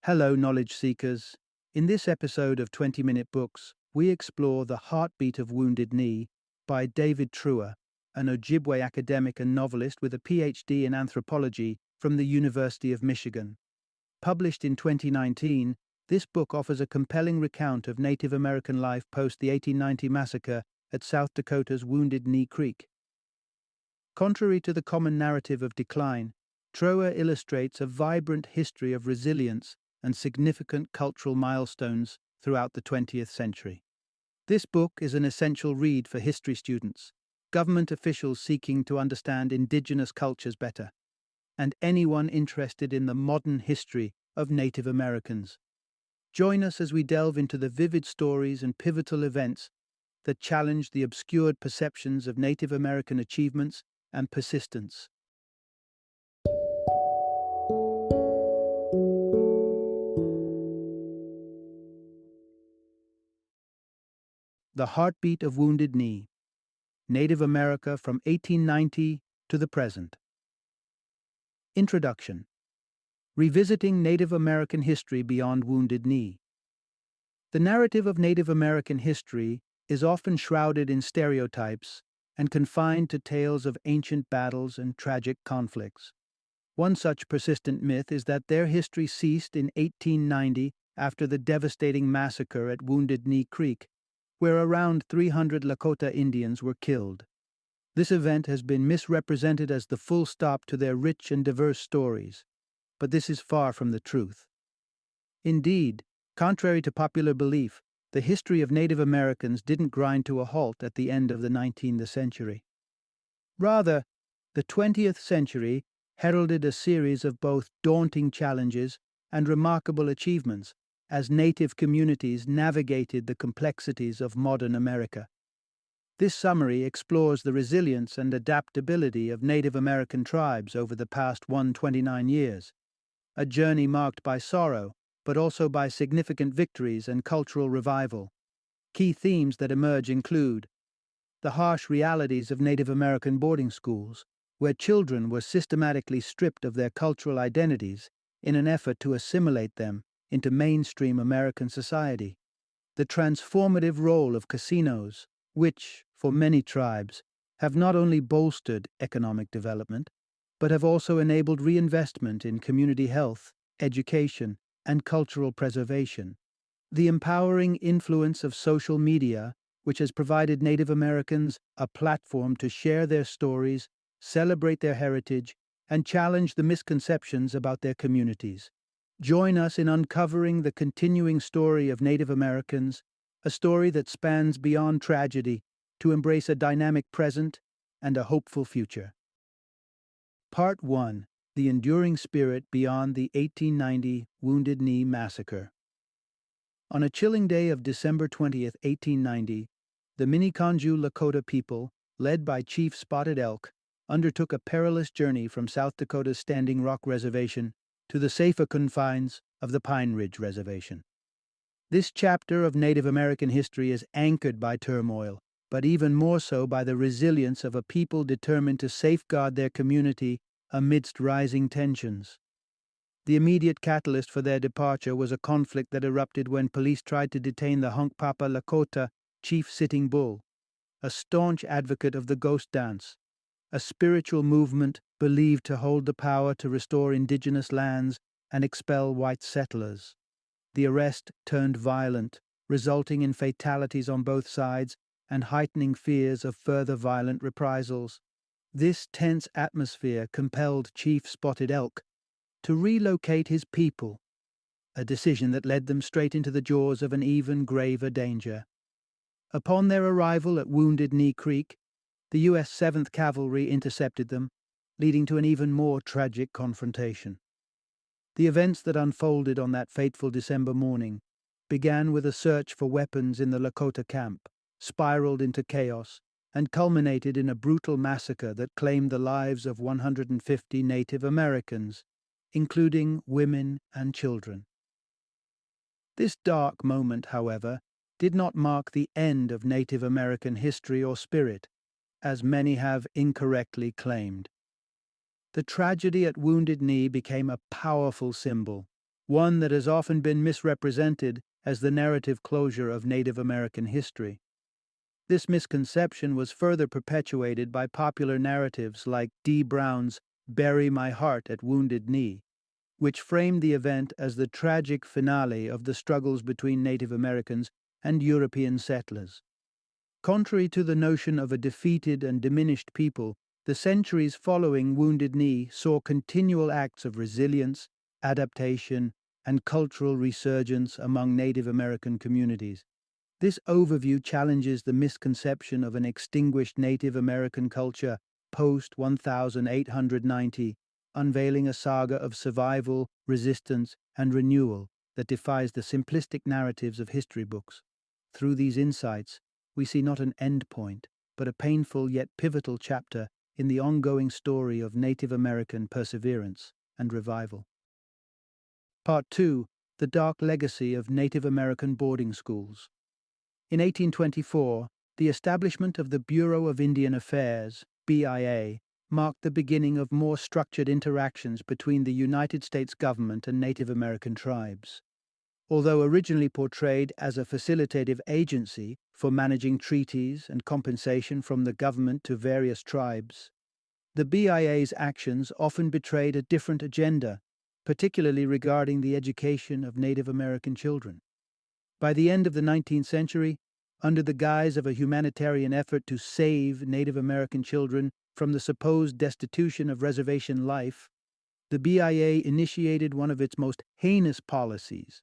Hello, knowledge seekers. In this episode of 20-Minute Books, we explore The Heartbeat of Wounded Knee by David Treuer, an Ojibwe academic and novelist with a PhD in anthropology from the University of Michigan. Published in 2019, this book offers a compelling recount of Native American life post the 1890 massacre at South Dakota's Wounded Knee Creek. Contrary to the common narrative of decline, Treuer illustrates a vibrant history of resilience and significant cultural milestones throughout the 20th century. This book is an essential read for history students, government officials seeking to understand indigenous cultures better, and anyone interested in the modern history of Native Americans. Join us as we delve into the vivid stories and pivotal events that challenge the obscured perceptions of Native American achievements and persistence. The Heartbeat of Wounded Knee, Native America from 1890 to the present. Introduction. Revisiting Native American history beyond Wounded Knee. The narrative of Native American history is often shrouded in stereotypes and confined to tales of ancient battles and tragic conflicts. One such persistent myth is that their history ceased in 1890 after the devastating massacre at Wounded Knee Creek, where around 300 Lakota Indians were killed. This event has been misrepresented as the full stop to their rich and diverse stories, but this is far from the truth. Indeed, contrary to popular belief, the history of Native Americans didn't grind to a halt at the end of the 19th century. Rather, the 20th century heralded a series of both daunting challenges and remarkable achievements as Native communities navigated the complexities of modern America. This summary explores the resilience and adaptability of Native American tribes over the past 129 years, a journey marked by sorrow, but also by significant victories and cultural revival. Key themes that emerge include the harsh realities of Native American boarding schools, where children were systematically stripped of their cultural identities in an effort to assimilate them into mainstream American society. The transformative role of casinos, which, for many tribes, have not only bolstered economic development, but have also enabled reinvestment in community health, education, and cultural preservation. The empowering influence of social media, which has provided Native Americans a platform to share their stories, celebrate their heritage, and challenge the misconceptions about their communities. Join us in uncovering the continuing story of Native Americans, a story that spans beyond tragedy to embrace a dynamic present and a hopeful future. Part 1. The Enduring Spirit Beyond the 1890 Wounded Knee Massacre. On a chilling day of December 20th, 1890, the Miniconjou Lakota people, led by Chief Spotted Elk, undertook a perilous journey from South Dakota's Standing Rock Reservation to the safer confines of the Pine Ridge Reservation. This chapter of Native American history is anchored by turmoil, but even more so by the resilience of a people determined to safeguard their community amidst rising tensions. The immediate catalyst for their departure was a conflict that erupted when police tried to detain the Hunkpapa Lakota Chief Sitting Bull, a staunch advocate of the ghost dance, a spiritual movement believed to hold the power to restore indigenous lands and expel white settlers. The arrest turned violent, resulting in fatalities on both sides and heightening fears of further violent reprisals. This tense atmosphere compelled Chief Spotted Elk to relocate his people, a decision that led them straight into the jaws of an even graver danger. Upon their arrival at Wounded Knee Creek, the U.S. 7th Cavalry intercepted them, leading to an even more tragic confrontation. The events that unfolded on that fateful December morning began with a search for weapons in the Lakota camp, spiraled into chaos, and culminated in a brutal massacre that claimed the lives of 150 Native Americans, including women and children. This dark moment, however, did not mark the end of Native American history or spirit, as many have incorrectly claimed. The tragedy at Wounded Knee became a powerful symbol, one that has often been misrepresented as the narrative closure of Native American history. This misconception was further perpetuated by popular narratives like D. Brown's Bury My Heart at Wounded Knee, which framed the event as the tragic finale of the struggles between Native Americans and European settlers. Contrary to the notion of a defeated and diminished people, the centuries following Wounded Knee saw continual acts of resilience, adaptation, and cultural resurgence among Native American communities. This overview challenges the misconception of an extinguished Native American culture post 1890, unveiling a saga of survival, resistance, and renewal that defies the simplistic narratives of history books. Through these insights, we see not an end point, but a painful yet pivotal chapter in the ongoing story of Native American perseverance and revival. Part 2. The Dark Legacy of Native American Boarding Schools. In 1824, the establishment of the Bureau of Indian Affairs, BIA, marked the beginning of more structured interactions between the United States government and Native American tribes. Although originally portrayed as a facilitative agency for managing treaties and compensation from the government to various tribes, the BIA's actions often betrayed a different agenda, particularly regarding the education of Native American children. By the end of the 19th century, under the guise of a humanitarian effort to save Native American children from the supposed destitution of reservation life, the BIA initiated one of its most heinous policies,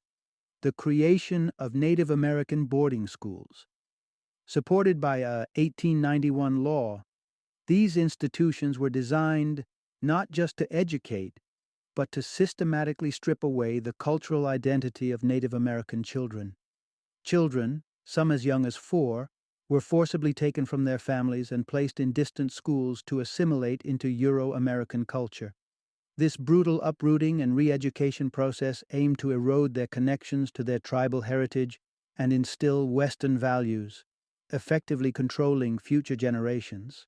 the creation of Native American boarding schools. Supported by a 1891 law, these institutions were designed not just to educate, but to systematically strip away the cultural identity of Native American children. Children, some as young as 4, were forcibly taken from their families and placed in distant schools to assimilate into Euro-American culture. This brutal uprooting and re-education process aimed to erode their connections to their tribal heritage and instill Western values, effectively controlling future generations.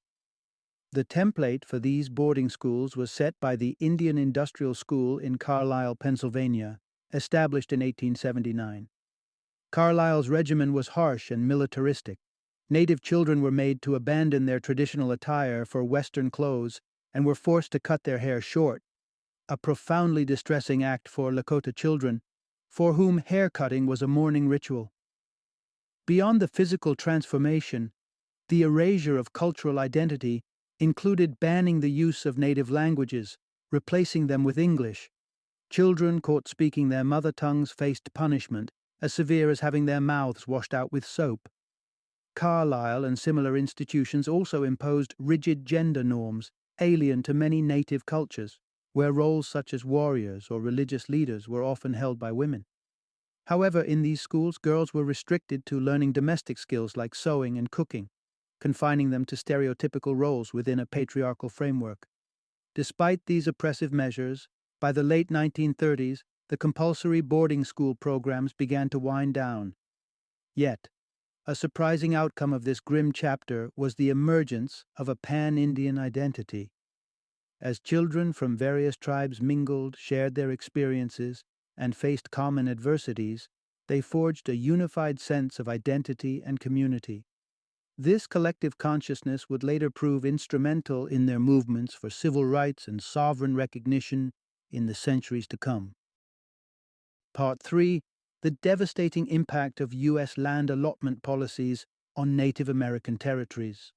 The template for these boarding schools was set by the Indian Industrial School in Carlisle, Pennsylvania, established in 1879. Carlisle's regimen was harsh and militaristic. Native children were made to abandon their traditional attire for Western clothes and were forced to cut their hair short, a profoundly distressing act for Lakota children, for whom hair cutting was a mourning ritual. Beyond the physical transformation, the erasure of cultural identity included banning the use of native languages, replacing them with English. Children caught speaking their mother tongues faced punishment, as severe as having their mouths washed out with soap. Carlisle and similar institutions also imposed rigid gender norms, alien to many native cultures, where roles such as warriors or religious leaders were often held by women. However, in these schools, girls were restricted to learning domestic skills like sewing and cooking, confining them to stereotypical roles within a patriarchal framework. Despite these oppressive measures, by the late 1930s, the compulsory boarding school programs began to wind down. Yet, a surprising outcome of this grim chapter was the emergence of a pan-Indian identity. As children from various tribes mingled, shared their experiences, and faced common adversities, they forged a unified sense of identity and community. This collective consciousness would later prove instrumental in their movements for civil rights and sovereign recognition in the centuries to come. Part 3. The devastating impact of U.S. land allotment policies on Native American territories.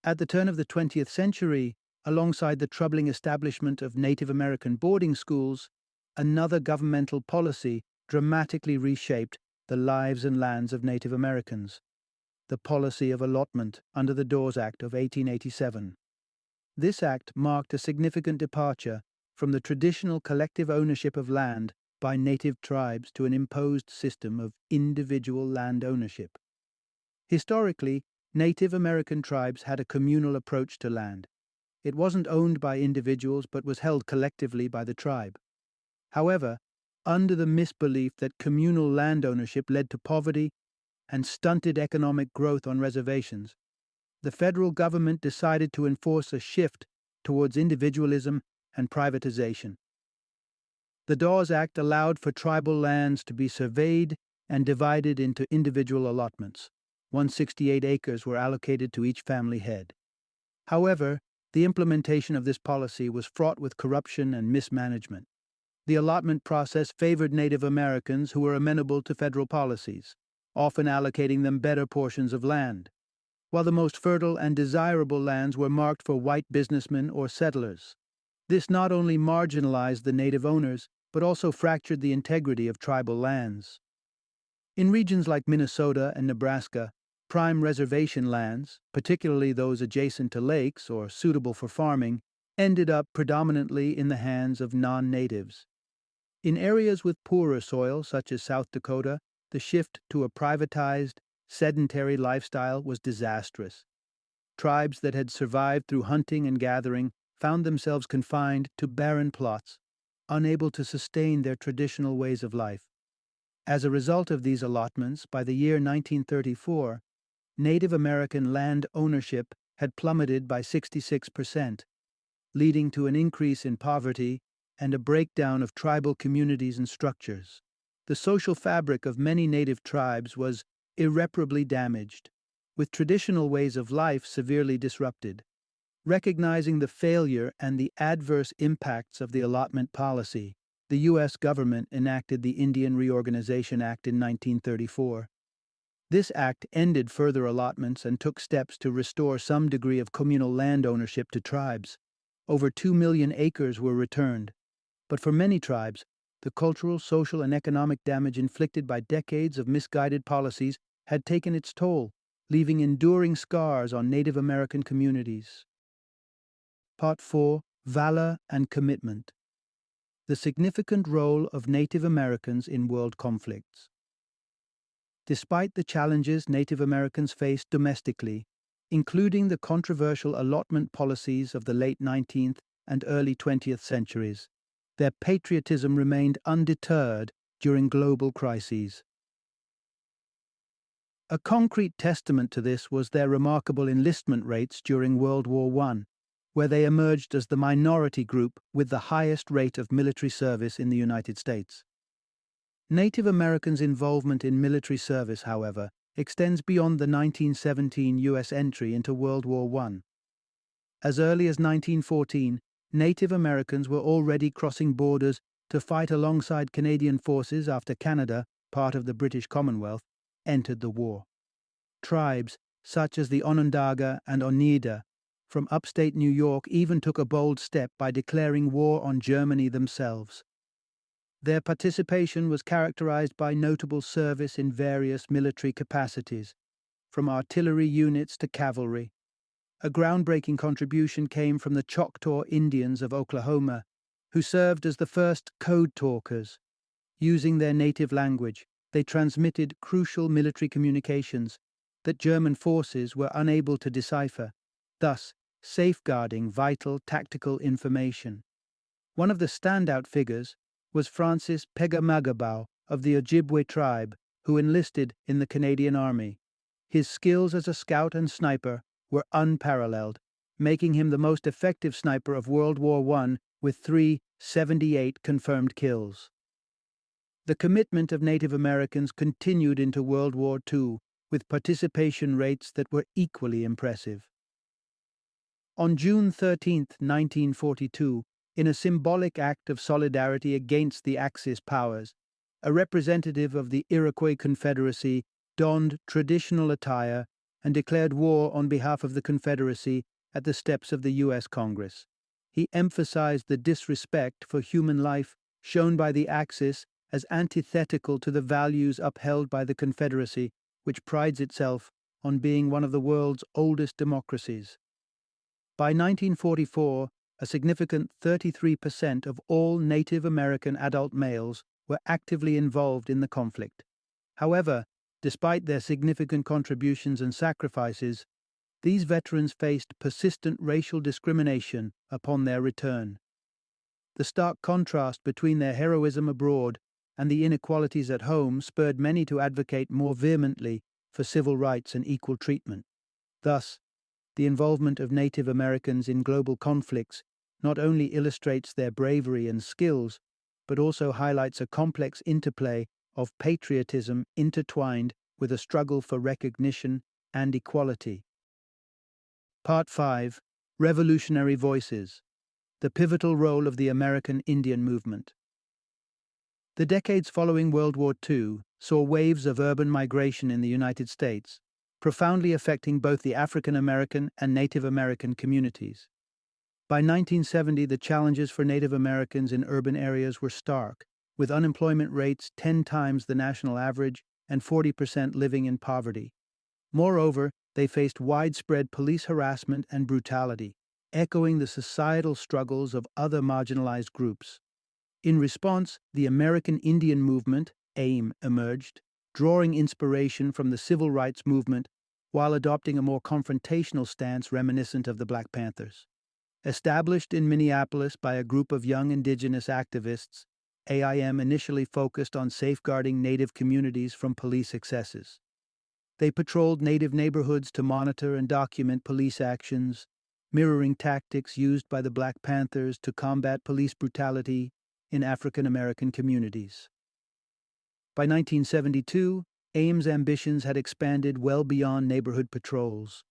At the turn of the 20th century, alongside the troubling establishment of Native American boarding schools, another governmental policy dramatically reshaped the lives and lands of Native Americans: the policy of allotment under the Dawes Act of 1887. This act marked a significant departure from the traditional collective ownership of land by native tribes to an imposed system of individual land ownership. Historically, Native American tribes had a communal approach to land. It wasn't owned by individuals but was held collectively by the tribe. However, under the misbelief that communal land ownership led to poverty and stunted economic growth on reservations, the federal government decided to enforce a shift towards individualism and privatization. The Dawes Act allowed for tribal lands to be surveyed and divided into individual allotments. 168 acres were allocated to each family head. However, the implementation of this policy was fraught with corruption and mismanagement. The allotment process favored Native Americans who were amenable to federal policies, often allocating them better portions of land, while the most fertile and desirable lands were marked for white businessmen or settlers. This not only marginalized the native owners, but also fractured the integrity of tribal lands. In regions like Minnesota and Nebraska, prime reservation lands, particularly those adjacent to lakes or suitable for farming, ended up predominantly in the hands of non-natives. In areas with poorer soil, such as South Dakota, the shift to a privatized, sedentary lifestyle was disastrous. Tribes that had survived through hunting and gathering found themselves confined to barren plots, unable to sustain their traditional ways of life. As a result of these allotments, by the year 1934, Native American land ownership had plummeted by 66%, leading to an increase in poverty and a breakdown of tribal communities and structures. The social fabric of many native tribes was irreparably damaged, with traditional ways of life severely disrupted. Recognizing the failure and the adverse impacts of the allotment policy, the U.S. government enacted the Indian Reorganization Act in 1934. This act ended further allotments and took steps to restore some degree of communal land ownership to tribes. Over 2 million acres were returned. But for many tribes, the cultural, social, and economic damage inflicted by decades of misguided policies had taken its toll, leaving enduring scars on Native American communities. Part 4. Valor and Commitment. The significant role of Native Americans in world conflicts. Despite the challenges Native Americans faced domestically, including the controversial allotment policies of the late 19th and early 20th centuries, their patriotism remained undeterred during global crises. A concrete testament to this was their remarkable enlistment rates during World War I, where they emerged as the minority group with the highest rate of military service in the United States. Native Americans' involvement in military service, however, extends beyond the 1917 U.S. entry into World War I. As early as 1914, Native Americans were already crossing borders to fight alongside Canadian forces after Canada, part of the British Commonwealth, entered the war. Tribes, such as the Onondaga and Oneida, from upstate New York even took a bold step by declaring war on Germany themselves. Their participation was characterized by notable service in various military capacities, from artillery units to cavalry. A groundbreaking contribution came from the Choctaw Indians of Oklahoma, who served as the first code talkers. Using their native language, they transmitted crucial military communications that German forces were unable to decipher, thus safeguarding vital tactical information. One of the standout figures was Francis Pegamagabau of the Ojibwe tribe, who enlisted in the Canadian Army. His skills as a scout and sniper were unparalleled, making him the most effective sniper of World War I with 378 confirmed kills. The commitment of Native Americans continued into World War II, with participation rates that were equally impressive. On June 13, 1942, in a symbolic act of solidarity against the Axis powers, a representative of the Iroquois Confederacy donned traditional attire and declared war on behalf of the Confederacy at the steps of the U.S. Congress. He emphasized the disrespect for human life shown by the Axis as antithetical to the values upheld by the Confederacy, which prides itself on being one of the world's oldest democracies. By 1944, a significant 33% of all Native American adult males were actively involved in the conflict. However, despite their significant contributions and sacrifices, these veterans faced persistent racial discrimination upon their return. The stark contrast between their heroism abroad and the inequalities at home spurred many to advocate more vehemently for civil rights and equal treatment. Thus, the involvement of Native Americans in global conflicts not only illustrates their bravery and skills, but also highlights a complex interplay of patriotism intertwined with a struggle for recognition and equality. Part 5. Revolutionary Voices. The pivotal role of the American Indian movement. The decades following World War II saw waves of urban migration in the United States, profoundly affecting both the African American and Native American communities. By 1970, the challenges for Native Americans in urban areas were stark, with unemployment rates 10 times the national average and 40% living in poverty. Moreover, they faced widespread police harassment and brutality, echoing the societal struggles of other marginalized groups. In response, the American Indian Movement, AIM, emerged, drawing inspiration from the civil rights movement while adopting a more confrontational stance reminiscent of the Black Panthers. Established in Minneapolis by a group of young indigenous activists, AIM initially focused on safeguarding Native communities from police excesses. They patrolled Native neighborhoods to monitor and document police actions, mirroring tactics used by the Black Panthers to combat police brutality in African American communities. By 1972, AIM's ambitions had expanded well beyond neighborhood patrols.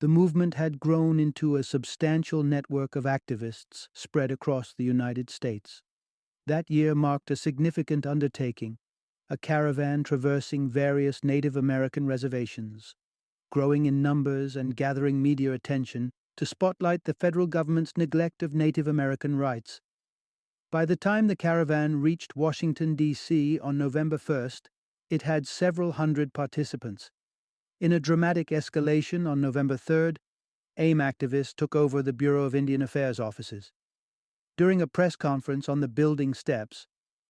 The movement had grown into a substantial network of activists spread across the United States. That year marked a significant undertaking, a caravan traversing various Native American reservations, growing in numbers and gathering media attention to spotlight the federal government's neglect of Native American rights. By the time the caravan reached Washington, D.C. on November 1st, it had several hundred participants. In a dramatic escalation on November 3rd, AIM activists took over the Bureau of Indian Affairs offices. During a press conference on the building steps,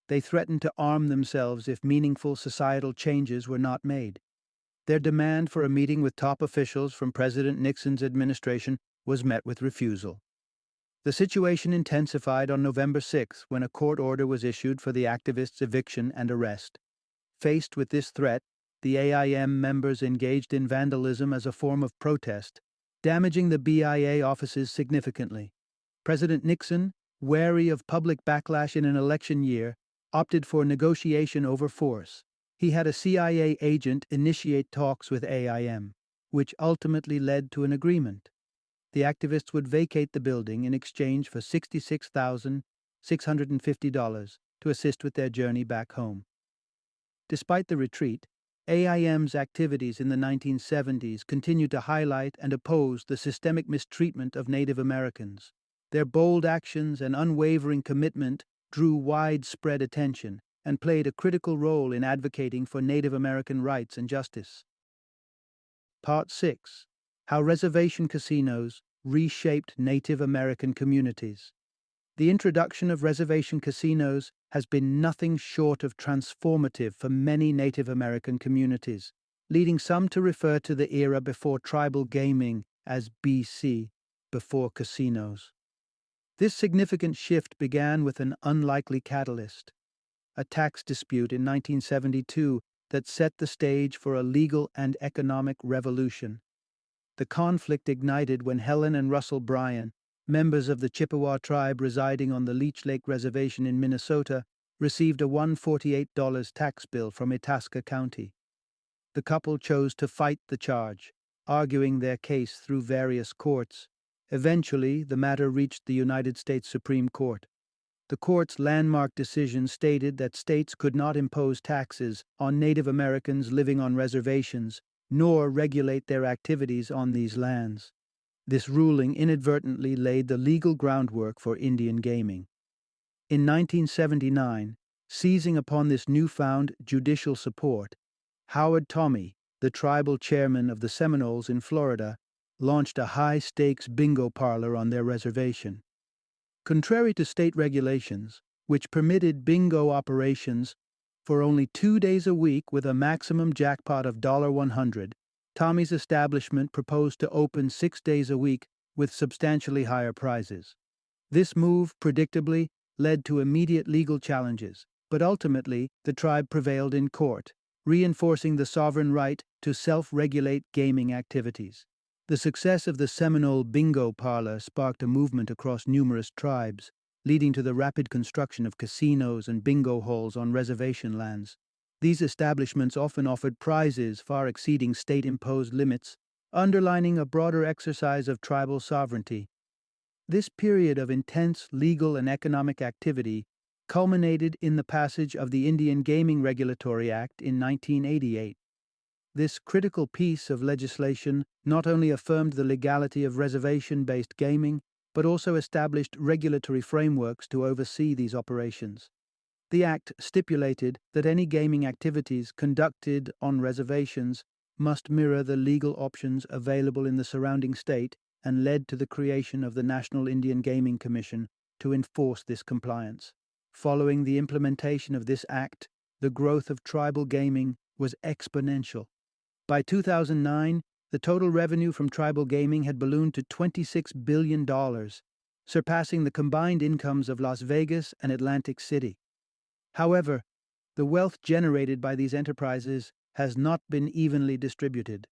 they threatened to arm themselves if meaningful societal changes were not made. Their demand for a meeting with top officials from President Nixon's administration was met with refusal. The situation intensified on November 6 when a court order was issued for the activists' eviction and arrest. Faced with this threat, the AIM members engaged in vandalism as a form of protest, damaging the BIA offices significantly. President Nixon, wary of public backlash in an election year, opted for negotiation over force. He had a CIA agent initiate talks with AIM, which ultimately led to an agreement. The activists would vacate the building in exchange for $66,650 to assist with their journey back home. Despite the retreat, AIM's activities in the 1970s continued to highlight and oppose the systemic mistreatment of Native Americans. Their bold actions and unwavering commitment drew widespread attention and played a critical role in advocating for Native American rights and justice. Part 6. How Reservation Casinos Reshaped Native American Communities. The introduction of reservation casinos has been nothing short of transformative for many Native American communities, leading some to refer to the era before tribal gaming as BC, before casinos. This significant shift began with an unlikely catalyst, a tax dispute in 1972 that set the stage for a legal and economic revolution. The conflict ignited when Helen and Russell Bryan, members of the Chippewa tribe residing on the Leech Lake Reservation in Minnesota, received a $148 tax bill from Itasca County. The couple chose to fight the charge, arguing their case through various courts. Eventually, the matter reached the United States Supreme Court. The court's landmark decision stated that states could not impose taxes on Native Americans living on reservations, nor regulate their activities on these lands. This ruling inadvertently laid the legal groundwork for Indian gaming. In 1979, seizing upon this newfound judicial support, Howard Tommy, the tribal chairman of the Seminoles in Florida, launched a high-stakes bingo parlor on their reservation. Contrary to state regulations, which permitted bingo operations for only 2 days a week with a maximum jackpot of $100, Tommy's establishment proposed to open 6 days a week with substantially higher prizes. This move, predictably, led to immediate legal challenges, but ultimately the tribe prevailed in court, reinforcing the sovereign right to self-regulate gaming activities. The success of the Seminole bingo parlor sparked a movement across numerous tribes, leading to the rapid construction of casinos and bingo halls on reservation lands. These establishments often offered prizes far exceeding state-imposed limits, underlining a broader exercise of tribal sovereignty. This period of intense legal and economic activity culminated in the passage of the Indian Gaming Regulatory Act in 1988. This critical piece of legislation not only affirmed the legality of reservation-based gaming, but also established regulatory frameworks to oversee these operations. The Act stipulated that any gaming activities conducted on reservations must mirror the legal options available in the surrounding state and led to the creation of the National Indian Gaming Commission to enforce this compliance. Following the implementation of this act, the growth of tribal gaming was exponential. By 2009, the total revenue from tribal gaming had ballooned to $26 billion, surpassing the combined incomes of Las Vegas and Atlantic City. However, the wealth generated by these enterprises has not been evenly distributed.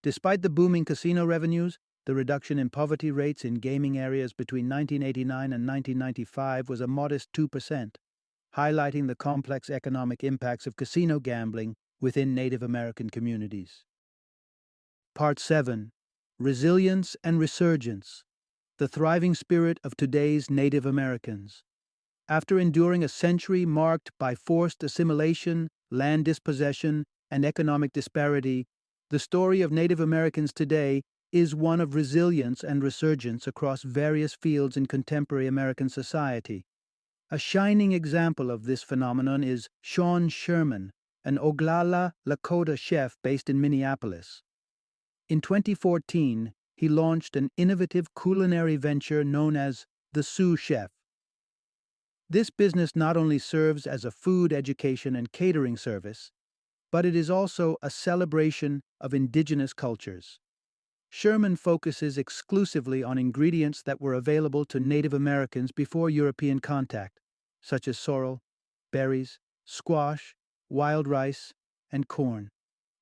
Despite the booming casino revenues, the reduction in poverty rates in gaming areas between 1989 and 1995 was a modest 2%, highlighting the complex economic impacts of casino gambling within Native American communities. Part 7. Resilience and Resurgence. The thriving spirit of today's Native Americans. After enduring a century marked by forced assimilation, land dispossession, and economic disparity, the story of Native Americans today is one of resilience and resurgence across various fields in contemporary American society. A shining example of this phenomenon is Sean Sherman, an Oglala Lakota chef based in Minneapolis. In 2014, he launched an innovative culinary venture known as the Sioux Chef. This business not only serves as a food education and catering service, but it is also a celebration of indigenous cultures. Sherman focuses exclusively on ingredients that were available to Native Americans before European contact, such as sorrel, berries, squash, wild rice, and corn,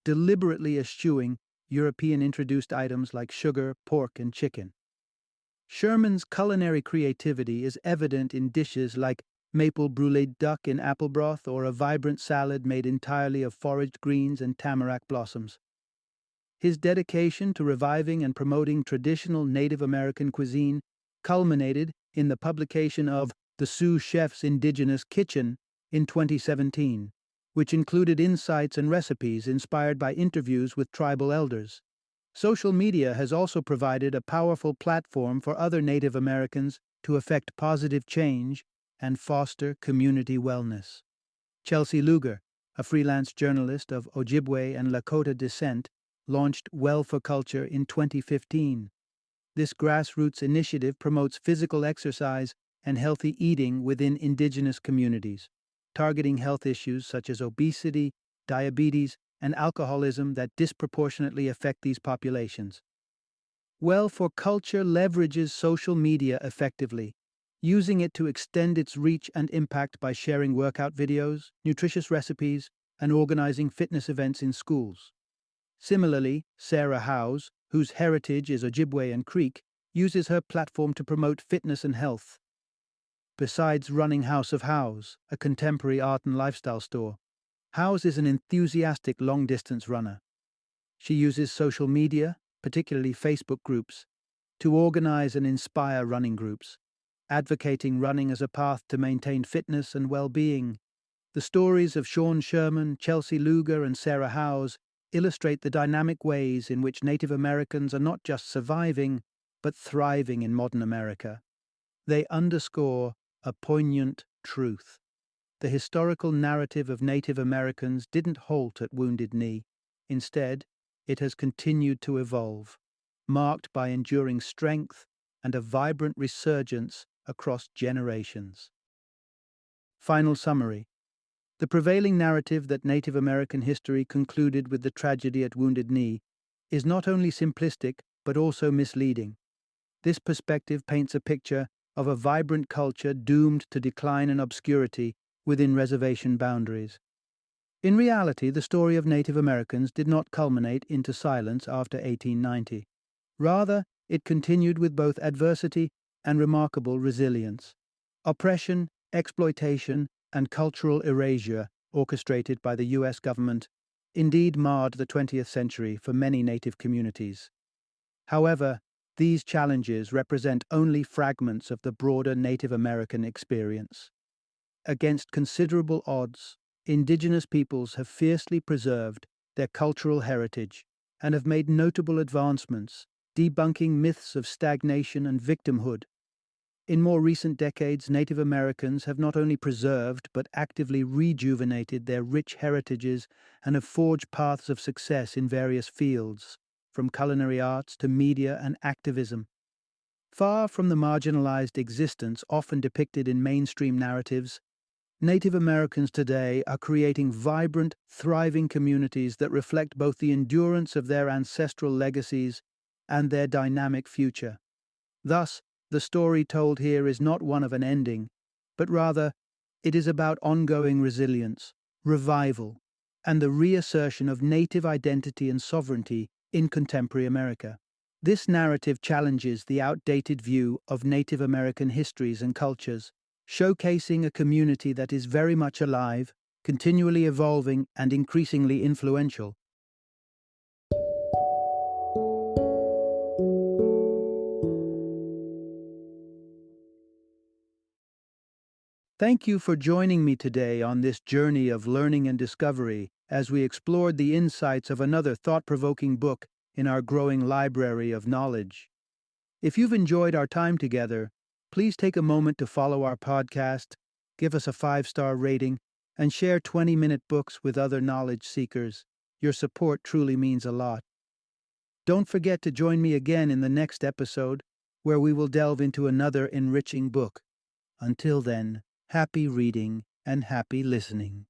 deliberately eschewing European-introduced items like sugar, pork, and chicken. Sherman's culinary creativity is evident in dishes like maple brulee duck in apple broth or a vibrant salad made entirely of foraged greens and tamarack blossoms. His dedication to reviving and promoting traditional Native American cuisine culminated in the publication of The Sioux Chef's Indigenous Kitchen in 2017, which included insights and recipes inspired by interviews with tribal elders. Social media has also provided a powerful platform for other Native Americans to effect positive change and foster community wellness. Chelsea Luger, a freelance journalist of Ojibwe and Lakota descent, launched Well for Culture in 2015. This grassroots initiative promotes physical exercise and healthy eating within indigenous communities, targeting health issues such as obesity, diabetes, and alcoholism that disproportionately affect these populations. Well for Culture leverages social media effectively, using it to extend its reach and impact by sharing workout videos, nutritious recipes, and organizing fitness events in schools. Similarly, Sarah Howes, whose heritage is Ojibwe and Creek, uses her platform to promote fitness and health. Besides running House of Howes, a contemporary art and lifestyle store, Howes is an enthusiastic long-distance runner. She uses social media, particularly Facebook groups, to organize and inspire running groups, advocating running as a path to maintain fitness and well-being. The stories of Sean Sherman, Chelsea Luger, and Sarah Howes illustrate the dynamic ways in which Native Americans are not just surviving, but thriving in modern America. They underscore a poignant truth. The historical narrative of Native Americans didn't halt at Wounded Knee. Instead, it has continued to evolve, marked by enduring strength and a vibrant resurgence across generations. Final summary. The prevailing narrative that Native American history concluded with the tragedy at Wounded Knee is not only simplistic but also misleading. This perspective paints a picture of a vibrant culture doomed to decline and obscurity within reservation boundaries. In reality, the story of Native Americans did not culminate into silence after 1890. Rather, it continued with both adversity and remarkable resilience. Oppression, exploitation, and cultural erasure orchestrated by the US government indeed marred the 20th century for many Native communities. However, these challenges represent only fragments of the broader Native American experience. Against considerable odds, indigenous peoples have fiercely preserved their cultural heritage and have made notable advancements, debunking myths of stagnation and victimhood. In more recent decades, Native Americans have not only preserved but actively rejuvenated their rich heritages and have forged paths of success in various fields, from culinary arts to media and activism. Far from the marginalized existence often depicted in mainstream narratives, Native Americans today are creating vibrant, thriving communities that reflect both the endurance of their ancestral legacies and their dynamic future. Thus, the story told here is not one of an ending, but rather, it is about ongoing resilience, revival, and the reassertion of Native identity and sovereignty in contemporary America. This narrative challenges the outdated view of Native American histories and cultures, showcasing a community that is very much alive, continually evolving, and increasingly influential. Thank you for joining me today on this journey of learning and discovery as we explored the insights of another thought-provoking book in our growing library of knowledge. If you've enjoyed our time together, please take a moment to follow our podcast, give us a 5-star rating, and share 20-minute books with other knowledge seekers. Your support truly means a lot. Don't forget to join me again in the next episode, where we will delve into another enriching book. Until then, happy reading and happy listening.